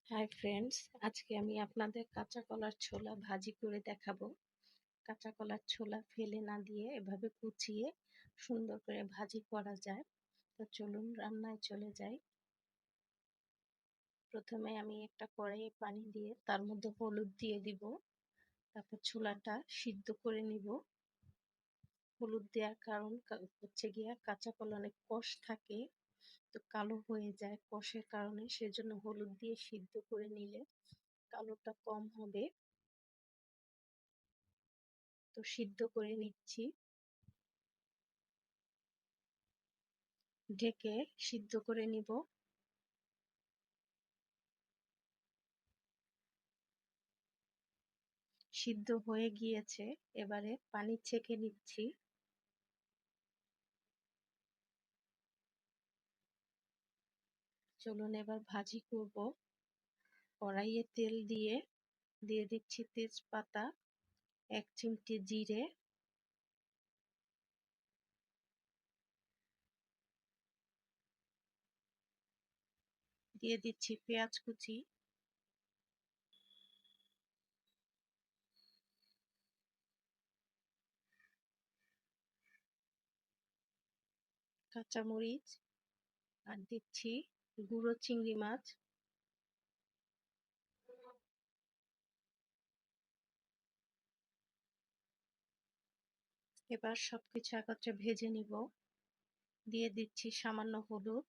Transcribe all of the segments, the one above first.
Hi friends, আজকে আমি আপনাদের কাঁচা কলার ছোলা ভাজি করে দেখাবো। কাঁচা কলার ছোলা ফেলে না দিয়ে এভাবে কুচিয়ে সুন্দর করে ভাজি করা যায়। তো চলুন রান্নায় চলে যাই। প্রথমে আমি একটা কড়াইয়ে পানি দিয়ে তার মধ্যে হলুদ দিয়ে দিব, তারপর ছোলাটা সিদ্ধ করে নিব। হলুদ দেওয়ার কারণ হচ্ছে গিয়া কাঁচা কলা অনেক কষ থাকে, তো কালো হয়ে যায় কষের কারণে, সেজন্য হলুদ দিয়ে সিদ্ধ করে নিলে কালোটা কম হবে। তো সিদ্ধ করে নিচ্ছি, ঢেকে সিদ্ধ করে নিব। সিদ্ধ হয়ে গিয়েছে, এবারে পানি ছেঁকে নিচ্ছি। চলুন এবার ভাজি করব। কড়াইয়ে তেল দিয়ে দিচ্ছি তেজপাতা, 1 চিমটি জিরে, দিয়ে দিচ্ছি পেঁয়াজ কুচি, কাঁচামরিচ, আর দিচ্ছি গুঁড়ো চিংড়ি মাছ। এবার সবকিছু একত্রে ভেজে নিব। দিয়ে দিচ্ছি সামান্য হলুদ,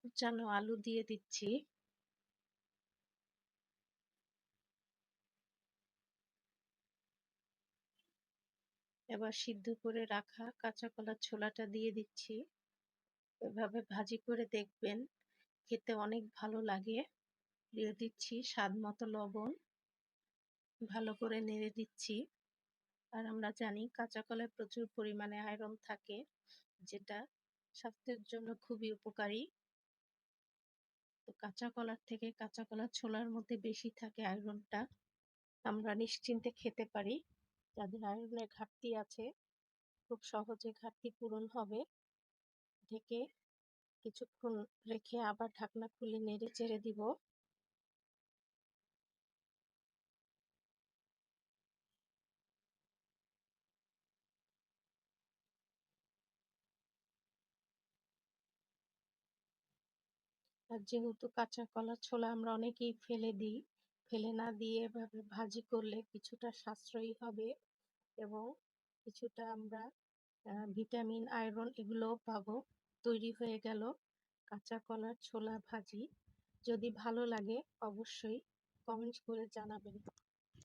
কুচানো আলু দিয়ে দিচ্ছি। এবার সিদ্ধ করে রাখা কাঁচা কলার ছোলাটা দিয়ে দিচ্ছি। এভাবে ভাজি করে দেখবেন, খেতে অনেক ভালো লাগে। দিয়ে দিচ্ছি স্বাদ মতো লবণ, ভালো করে নেড়ে দিচ্ছি। আর আমরা জানি কাঁচা কলায় প্রচুর পরিমাণে আয়রন থাকে, যেটা স্বাস্থ্যের জন্য খুবই উপকারী। তো কাঁচা কলার থেকে কাঁচা কলার ছোলার মধ্যে বেশি থাকে আয়রনটা। আমরা নিশ্চিন্তে খেতে পারি। যাদের আয়রনের ঘাটতি আছে, খুব সহজে ঘাটতি পূরণ হবে। ঢেকে কিছুক্ষণ রেখে আবার ঢাকনা খুলে নেড়ে চেড়ে দিব। আর যেহেতু কাঁচা কলার ছোলা আমরা অনেকেই ফেলে দিই, ফেলে না দিয়ে এভাবে ভাজি করলে কিছুটা সাশ্রয়ী হবে এবং কিছুটা আমরা ভিটামিন, আয়রন এগুলোও পাবো। তৈরি হয়ে গেল কাঁচা কলার ছোলা ভাজি। যদি ভালো লাগে অবশ্যই কমেন্ট করে জানাবেন।